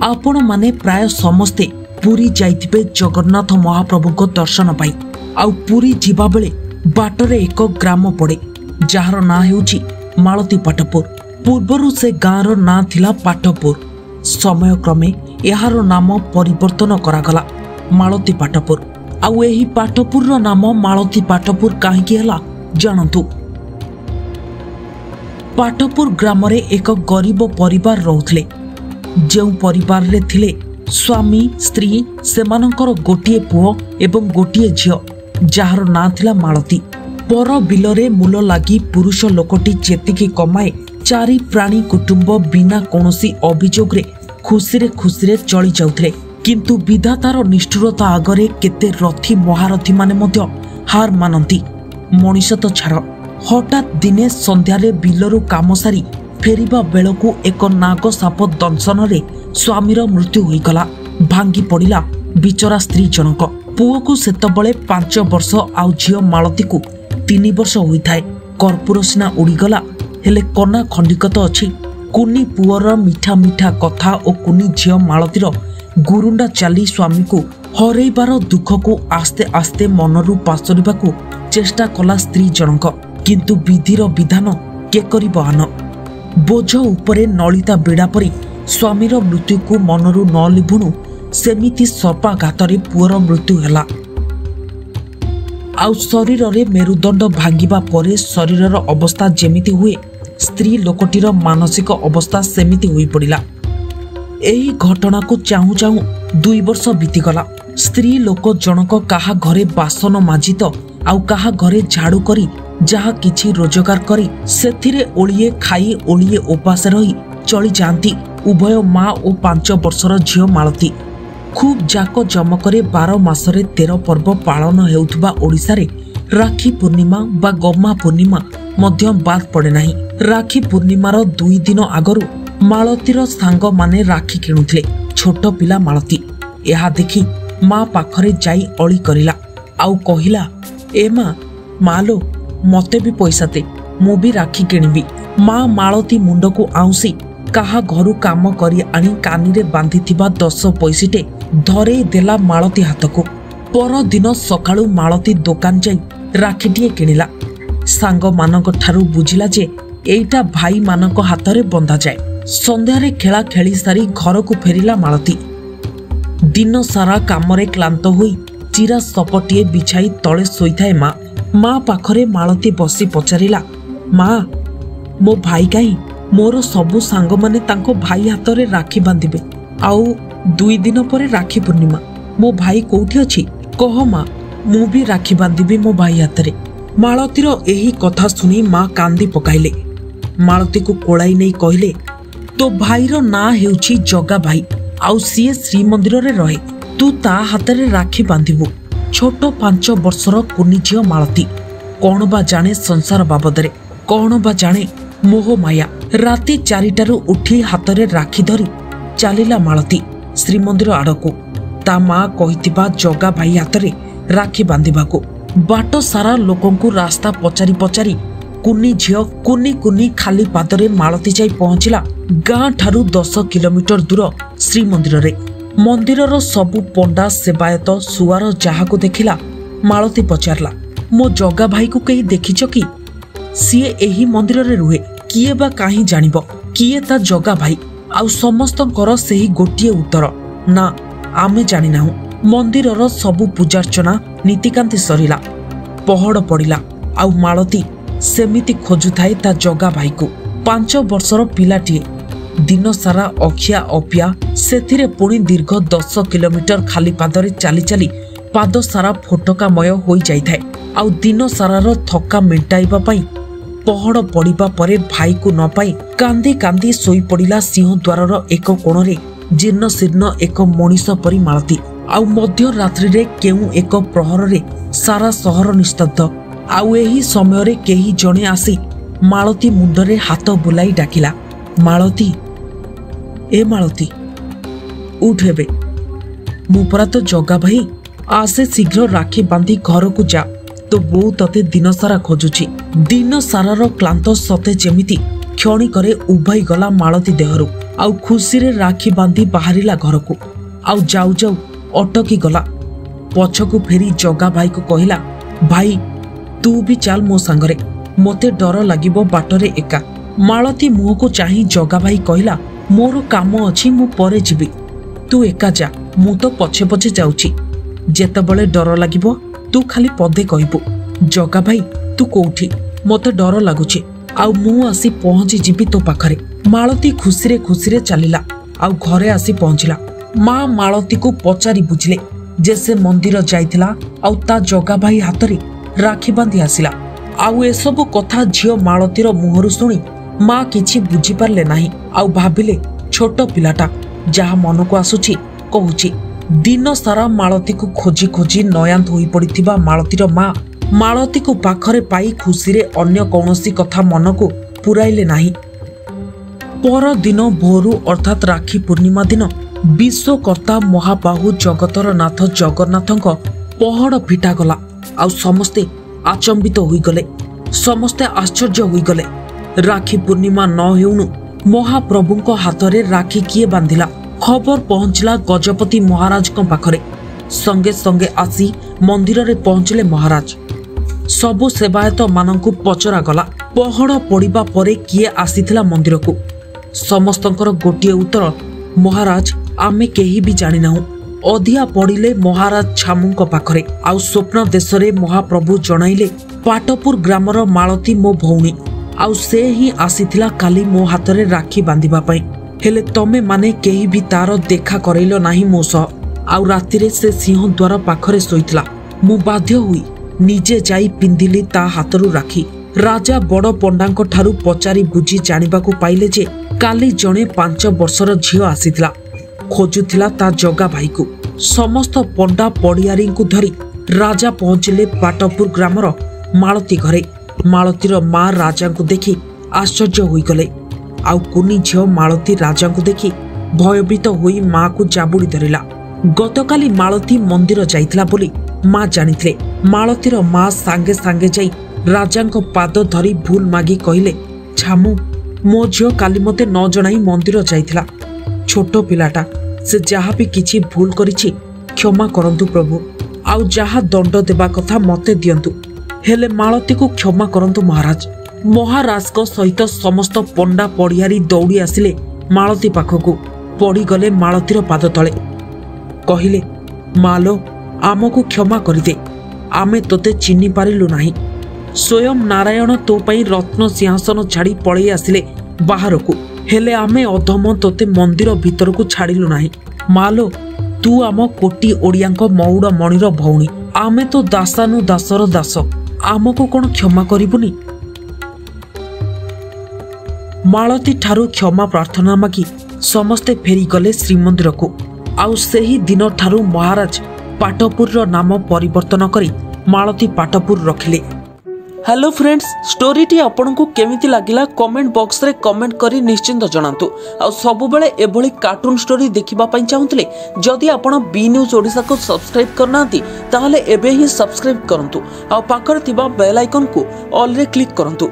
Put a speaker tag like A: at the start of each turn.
A: आपण माने प्राय समस्ते पुरी जाइथिबे जगन्नाथ महाप्रभु दर्शन पाई। आउ पुरी जिबा बेले बाटरे एक ग्राम पड़े जार ना हेउची मालती पाटपुर। पूर्वरु से गाँवर ना थिला पाटपुर। समय क्रमे एहार नाम परिवर्तन करागला मालती पाटपुर। आउ एही पाटपुर रो नाम मालती पाटपुर काहेकि हला जानतु। पाटपुर ग्राम रे एक गरीब परिवार रहउथले। जेउ परिवार रे थिले स्वामी स्त्री सेमानकर गोटिए पुओ एवं गोटिए झियो जार ना थिला मालती। पर बिलरे मूल लागी पुरुष लोकटी जेतिकी कमाए चारि प्राणी कुटुंब बिना कोनोसी अभियोग रे खुशी चली जाउथले। किंतु विधातार निष्ठुरता आगरे केते रथी महारथी माने मध्य हार मानती। मनीष तो छाड़ हठात दिने संध्यारे बिलरु काम सारी फेरिबा बेलकु एक नाग साप दंशन रे स्वामीर मृत्यु होईगला। भांगी पड़िला बिचरा स्त्री जनक। पुओ को सेतबळे 5 वर्ष आउ झियो मालती को 3 वर्ष होइथाय। कर्पूर सिना उड़ीगला हेले कना खंडिकत अछि। कुनी पुअर मिठा मिठा कथा और कुनी झियो मालतीर गुरुंडा चाली स्वामी को हरैबार दुख को आस्ते आस्ते मनरू पासरिबाकू चेष्टा कला स्त्री जनक। किंतु विधिर विधान के करिबो आन। बोझ उपरे नलिता बेड़ा परी स्वामीर मृत्यु को मनरू न लिभुणु सेमिति सर्पाघातरे पुअर मृत्यु हैला। आउ शरीर रे मेरुदंड भांगिबा परे शरीरर अवस्था जेमिति हुए स्त्री लोकटीर मानसिक अवस्था सेमिति होई पड़िला। एही घटना को चाहू चाहू 2 वर्ष बीतीगला। स्त्री लोक जनक काहा घरे बासन माजित आउ काहा घरे झाड़ू करी जहा किछि रोजगार करी सेथिरे ओलिए खाई ओलिए उपास रही चली जाती उभय माँ और 5 वर्षर झियो मालती। खूब जाक जमकरे 12 मासरे 13 पर्व पालन हेउथबा ओडिसा रे राखी पूर्णिमा बा गम्मा पूर्णिमा मध्य बाद पड़े नाही। राखी पूर्णिमार 2 दिन आगरु मालतीर सांग माने राखी किणुथले। छोट पिला मालती एहा देखी माँ पाखरे जाई अली करिला आउ कहिला, ए मालो मते भी पैसा दे, मु भी राखी किणबी। माँ मालती मुंड को आउसी काहा घरु काम करी आनी कानी रे बांधिथिबा 10 पैसिटे धरे देला मालती हाथ को। पर दिन सकाळु मालती दुकान जाई राखीटिए किणिला। सांग मानक ठारू बुझिला जे एइटा भाई मानक हाथ रे बंधा जाए। संध्यारे खेला खेली सारी घर को फेरिला मालती। दिन सारा कामरे क्लांत होई चिरा सपटिए बिछाई तले सोईथाए माँ। माँ पाखरे मालती बसी पचारिला, माँ मो भाई काई? मोर सबु सांग माने तांको भाई हाथ रे राखी बांधिबे। आउ 2 दिन परे राखी पूर्णिमा। मो भाई कोठी अछि कह माँ, मु भी राखी बांधिबी मो भाई हाथ रे। मालतीर एही कथा सुनी माँ कांदी पकाइले। मालती को कोलाई नहीं कहले, तो भाईर ना हेउछि जगा भाई आउ सीए श्रीमंदिर रे रहे। तू ता हाथ रे राखी बांधिबू। छोट 5 वर्षर कुनी झियो मालती कौन बा जाने संसार बाबदरे, कौन बा जाने मोह माया। राति 4टारू उठी हाथ रे राखी धरी चलिला मालती श्रीमंदिर आड़कू। ता माँ कहिथिबा जगा भाई हाथ रे राखी बांधिबाकू। बाट सारा लोकंकु रास्ता पचारि पचारि कुनी झियो कुनी कुनी खाली पादरे मालती जाई पहुंचिला गाँ ठारू 10 किलोमीटर दूर श्रीमंदिर रे। मंदिरर सबु पंडा सेवायत सुआर जहाको देखिला मालती पचारला, मो जगा भाई को कहीं देखिछ कि? सीए एही मंदिर रे रुहे, किए बा काहीं जानिबो किए ता जगा भाई? आउ समस्तंकर सेही गोटिए उत्तर, ना आमे जानि नाहु। मंदिरर सबु पूजार्चना नीतिकांति सरिला। पहड़ पड़िला आउ मालती सेमिति खोजुथाए ता जगा भाई को। 5 वर्षर पिलाटिए दिन सारा अखिया अपिया सेथिरे पुणी दीर्घ 10 किलोमीटर खाली पादरे चली चली पाद सारा फोटकामय हो जाए। आउ दिन सारार थका मेंटाइबा पई पहड़ पड़िबा परे भाई को न पाई कांदी कांदी सोई पड़िला सिंह द्वारर एक कोणरे जीर्ण शीर्ण एक मनीष परी मालती। आउ मध्य रात्रि रे केउ एक प्रहर रे सारा सहर निस्तब्ध। आउ एही समय रे केही जणे आसी मालती मुंडरे हाथ बुलाई डाकिला, मालती ए मालती उठ हेबे। मु परा तो जगा भाई, आसे शीघ्र राखी बांधी घर को जा, तो बो तते दिन सारा खोजुची। दिन सारार क्लांत सते जेमिति क्षणिकरे उभाई गला मालती देहरु आउ खुशी रे राखी बांधी बाहरिला घरकू आउ जाऊ जाऊ अटकी गला। पछकू फेरी जगा भाई को कहला, भाई तू भी चाल मो सांगरे, मते डर लागिबो बाटरे एका। मालती मुह को चाही जगा भाई कहला, मोर काम अछि मु परे जिबी, तू एका जा, मु तो पछे पछे जाउची। जेतेबेले डर लागिबो तू खाली पदे कहबो, जगा भाई तू कोठी, मते डर लागुची आउ मु आसी पहुंची जिबी तो पाखरे। मालती खुशी रे चलिला आउ घरे आसी पहुंचिला। माँ मालती को पचारि बुझिले जे से मंदिर जाइथिला आउ ता जगा भाई हाथ रे राखी बांधी आसिला। आउ ए सब कथा झियो मालतीर मुहरु सुनी माँ किछि बुझी पारले नाही आउ भाबिले छोट पिलाटा जहा मन को आसुची कहूची। दिन सारा मालती को खोजी खोजी नयांत होई पड़िथिबा मालतीर माँ मालती को पाखरे पाई खुशी रे अन्य कौनसी कथा मन को पुराइले नाही। पर दिन भोरु अर्थात राखी पूर्णिमा दिन विश्वकर्ता महाबाहु जगतर नाथ जगन्नाथଙ୍କ पहड़ फिटा गला आउ समस्ते आचंबित होई गले, समस्ते आश्चर्य होई गले। राखी पूर्णिमा न हेउनु महाप्रभुଙ୍କ हाथरे राखी किए बांधिला खबर पहुंचला गजपति महाराज पाखरे। संगे संगे आसी मंदिर रे पहुंचले महाराज। सबु सेवायत मानंकु पचरा गला पहड़ पड़िबा परे किए आसीथिला मंदिर को। समस्तंकर गोटिए उत्तर, महाराज आमे केही भी जानि नाहु। अधिया पड़िले महाराज छामुंक पाखरे आउ स्वप्न देशरे महाप्रभु जणाइले पाटपुर ग्रामर मालती मो भौणी आउ से ही आसीथिला काली मो हाथरे राखी बांधिबा पई, हेले तमे माने केही भी तार देखा करैलो नाही मो सह। आउ रातिरे से सिंह द्वार पाखरे सोइथिला। मु बाध्य हुई निजे जाई पिंधिली ता हाथरू राखी। राजा बड़ पंडांक ठारू पचारि बुझी जानिबाकू पाइले जे काली जणे 5 वर्षर झियो आसीथिला, खोजुथिला ता जगा भाई को। समस्त पंडा पड़ियारी को धरी राजा पहुंचिले पाटपुर ग्रामर मालती घरे। मालतीर माँ राजा को देखी आश्चर्य होई गले आउ कुनी झियो मालती राजा को देखी भयभीत होई माँ को जाबुड़ी धरिला। गतकाली मालती मंदिर जाइथिला बोली माँ जानिथिले। मालतीर माँ सांगे सांगे जाई राजांको पाद धरी भूल मागी कहले, छामु मो झियो काली मते न जणाई मंदिर जाइथिला। छोट पिलाटा से जहा भी किछि भूल करिछि क्षमा करंतु प्रभु, आउ जहा दंड देबा कथा मते दियंतु, हेले मालती को क्षमा करंतु महाराज। महाराज को सहित समस्त पंडा पड़ियारी दौड़ी आसिले मालती पाखकू, पड़ी गले मालतीर पाद तले। कहिले, मालो आमको क्षमा करिदे, आमे तोते चिन्हि पारिलु नाही। स्वयं नारायण तो पई रत्न सिंहासन छाड़ी पळै आसिले बाहरकू, हेले आमे अधम तोते मंदिर भीतर को छाड़िलु नाही। मालो तू आम कोटी ओडियांक मौड़ मणिर भौणी, आमे तो दासानु दासर दास, आमको कोन क्षमा करिबुनी। मालती ठारू क्षमा प्रार्थना मागी समस्ते फेरी गले श्रीमंदिर को। आउ सेही दिन ठारू महाराज पाटपुर नाम परिवर्तन करी मालती पाटपुर रखिले। हेलो फ्रेंड्स, स्टोरीटी आपनको केमिति लागिला कमेंट बॉक्स रे कमेंट करी निश्चिंत जणांतु। आ सब बेले एभली कार्टून स्टोरी देखिबा पई चाहुतले जदि आपण बी न्यूज ओडिसा को सब्सक्राइब करनांती ताहले एबे ही सब्सक्राइब करंतु आ पाखर थिबा बेल आइकन को ऑल रे क्लिक करंतु।